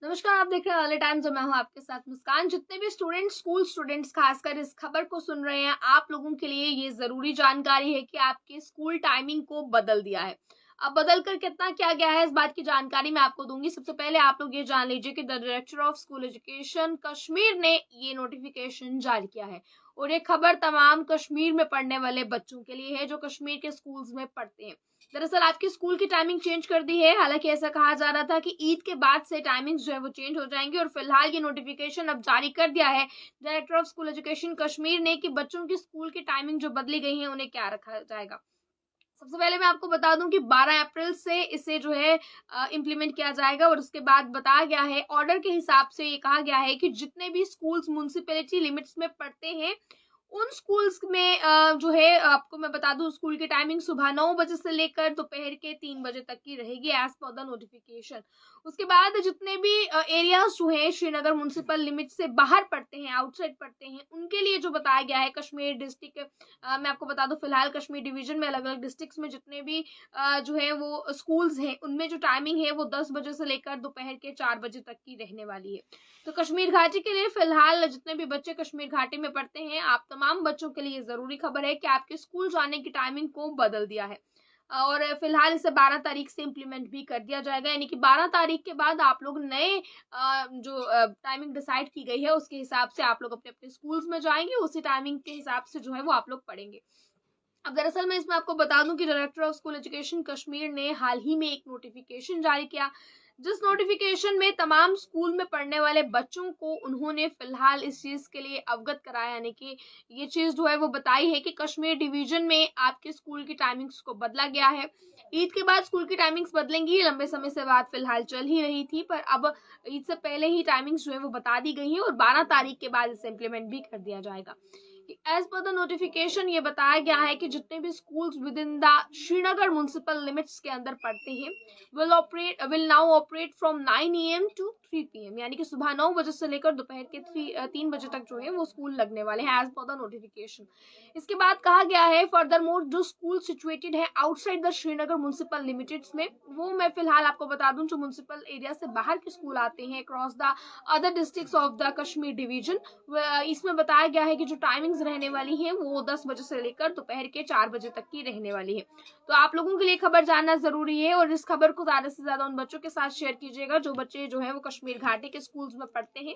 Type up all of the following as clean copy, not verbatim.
नमस्कार, आप देख रहे हैं अर्ली टाइम्स और मैं हूं आपके साथ मुस्कान। जितने भी स्कूल स्टूडेंट्स खासकर इस खबर को सुन रहे हैं, आप लोगों के लिए ये जरूरी जानकारी है कि आपके स्कूल टाइमिंग को बदल दिया है। अब बदल कर कितना क्या गया है, इस बात की जानकारी मैं आपको दूंगी। सबसे पहले आप लोग ये जान लीजिए कि the director of school education Kashmir ने ये नोटिफिकेशन जारी किया है और ये खबर तमाम कश्मीर में पढ़ने वाले बच्चों के लिए है जो कश्मीर के स्कूल्स में पढ़ते हैं। दरअसल आपकी स्कूल की टाइमिंग चेंज कर दी है। हालांकि ऐसा कहा जा रहा था कि ईद के बाद से टाइमिंग्स जो है वो चेंज हो जाएंगे और फिलहाल ये नोटिफिकेशन अब जारी कर दिया है director of school education Kashmir ने कि बच्चों की स्कूल की टाइमिंग जो बदली गई है उन्हें क्या रखा जाएगा। सबसे पहले मैं आपको बता दूं कि 12 अप्रैल से इसे जो है इम्प्लीमेंट किया जाएगा और उसके बाद बताया गया है, ऑर्डर के हिसाब से ये कहा गया है कि जितने भी स्कूल्स म्युनिसिपैलिटी लिमिट्स में पढ़ते हैं उन स्कूल्स में जो है आपको मैं बता दूं, स्कूल की टाइमिंग सुबह 9 बजे से लेकर दोपहर के 3 बजे तक की रहेगी एज पर द नोटिफिकेशन। उसके बाद जितने भी एरियाज जो है श्रीनगर म्युनिसिपल लिमिट से बाहर पड़ते हैं, आउटसाइड पड़ते हैं, उनके लिए जो बताया गया है कश्मीर डिस्ट्रिक्ट, मैं आपको बता दूं फिलहाल कश्मीर डिवीजन में अलग अलग डिस्ट्रिक्ट्स में जितने भी जो है वो स्कूल्स हैं उनमें जो टाइमिंग है वो 10 बजे से लेकर दोपहर के 4 बजे तक की रहने वाली है। तो कश्मीर घाटी के लिए फिलहाल जितने भी बच्चे कश्मीर घाटी में पढ़ते हैं, आप तमाम बच्चों के लिए जरूरी खबर है कि आपके स्कूल जाने की टाइमिंग को बदल दिया है और फिलहाल इसे 12 तारीख से इम्प्लीमेंट भी कर दिया जाएगा। यानी कि 12 तारीख के बाद आप लोग नए जो टाइमिंग डिसाइड की गई है उसके हिसाब से आप लोग अपने अपने स्कूल्स में जाएंगे, उसी टाइमिंग के हिसाब से जो है वो आप लोग पढ़ेंगे। अब दरअसल मैं इसमें आपको बता दूं कि director of school education Kashmir ने हाल ही में एक नोटिफिकेशन जारी किया, जिस नोटिफिकेशन में तमाम स्कूल में पढ़ने वाले बच्चों को उन्होंने फिलहाल इस चीज के लिए अवगत कराया। यानी कि ये चीज जो है वो बताई है कि कश्मीर डिवीजन में आपके स्कूल की टाइमिंग्स को बदला गया है। ईद के बाद स्कूल की टाइमिंग्स बदलेंगी, लंबे समय से बात फिलहाल चल ही रही थी, पर अब ईद से पहले ही टाइमिंग्स जो है वो बता दी गई है और 12 तारीख के बाद इसे इम्प्लीमेंट भी कर दिया जाएगा। एज पर द नोटिफिकेशन ये बताया गया है कि जितने भी schools with in the Srinagar municipal limits के अंदर पढ़ते हैं will now operate from 9 AM to 3 PM। यानी कि सुबह 9 बजे से लेकर दोपहर के 3 बजे तक जो है वो स्कूल लगने वाले हैं एज पर द नोटिफिकेशन। इसके बाद कहा गया है फर्दर मोर जो स्कूल सिचुएटेड है outside the Srinagar municipal limiteds में, वो मैं फिलहाल आपको बता दूं जो म्युनिसिपल एरिया से बाहर के स्कूल आते हैं across the other districts of the Kashmir division, इसमें बताया गया है कि जो टाइमिंग्स रहने वाली हैं वो 10 बजे से लेकर दोपहर के 4 बजे तक की रहने वाली है। तो आप लोगों के लिए खबर जानना जरूरी है और इस खबर को ज्यादा से ज्यादा उन बच्चों के साथ शेयर कीजिएगा जो बच्चे जो है वो कश्मीर घाटी के स्कूल्स में पढ़ते हैं।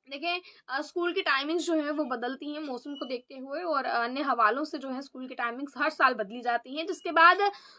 देखिए, स्कूल की टाइमिंग्स जो है वो बदलती हैं मौसम को देखते हुए और अन्य हवालों से जो है स्कूल की टाइमिंग्स हर साल बदली जाती हैं, जिसके बाद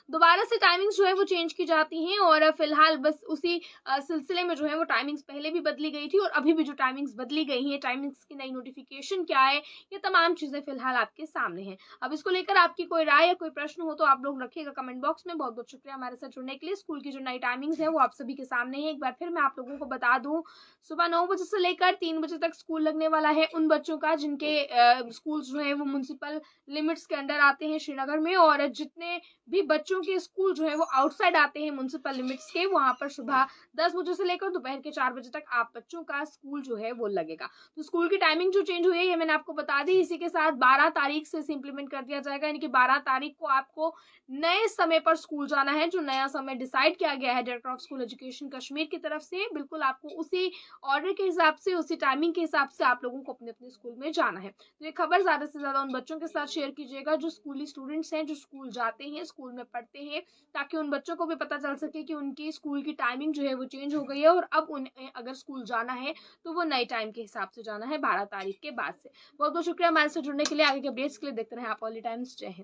दोबारा से टाइमिंग्स जो है वो चेंज की जाती हैं और फिलहाल बस उसी सिलसिले में जो है वो टाइमिंग्स पहले भी बदली गई थी और अभी भी जो टाइमिंग्स बदली गई हैं, टाइमिंग्स की नई नोटिफिकेशन क्या है, ये तमाम चीजें फिलहाल आपके सामने हैं। अब इसको लेकर आपकी कोई राय या कोई प्रश्न हो तो आप लोग रखिएगा कमेंट बॉक्स में। बहुत बहुत शुक्रिया हमारे साथ जुड़ने के लिए। स्कूल की जो नई टाइमिंग्स है वो आप सभी के सामने है। एक बार फिर मैं आप लोगों को बता दूं, सुबह 9 बजे से लेकर 3 बजे तक स्कूल लगने वाला है उन बच्चों का जिनके स्कूल जो है वो म्युनिसिपल लिमिट्स के अंडर आते हैं श्रीनगर में, और जितने भी बच्चों के स्कूल जो है वो आउटसाइड आते हैं म्युनिसिपल लिमिट्स के, वहां पर सुबह 10 बजे से लेकर दोपहर के 4 बजे तक आप बच्चों का स्कूल जो है वो लगेगा। तो स्कूल की टाइमिंग जो चेंज हुई है ये मैंने आपको बता दी। इसी के साथ 12 तारीख से इसे इम्प्लीमेंट कर दिया जाएगा। यानी कि 12 तारीख को आपको नए समय पर स्कूल जाना है, जो नया समय डिसाइड किया गया है director of school education Kashmir की तरफ से। बिल्कुल आपको उसी ऑर्डर के हिसाब से, उसी टाइमिंग के हिसाब से आप लोगों को अपने अपने स्कूल में जाना है। तो ये खबर ज्यादा से ज्यादा उन बच्चों के साथ शेयर कीजिएगा जो स्कूली स्टूडेंट्स हैं, जो स्कूल जाते हैं, स्कूल में पढ़ते हैं, ताकि उन बच्चों को भी पता चल सके कि उनकी स्कूल की टाइमिंग जो है वो चेंज हो गई है और अब उन्हें अगर स्कूल जाना है तो वो नए टाइम के हिसाब से जाना है 12 तारीख के बाद से। बहुत बहुत शुक्रिया हमारे साथ जुड़ने के लिए। आगे के अपडेट्स के लिए देखते रहे आप अर्ली टाइम्स। जय हिंद।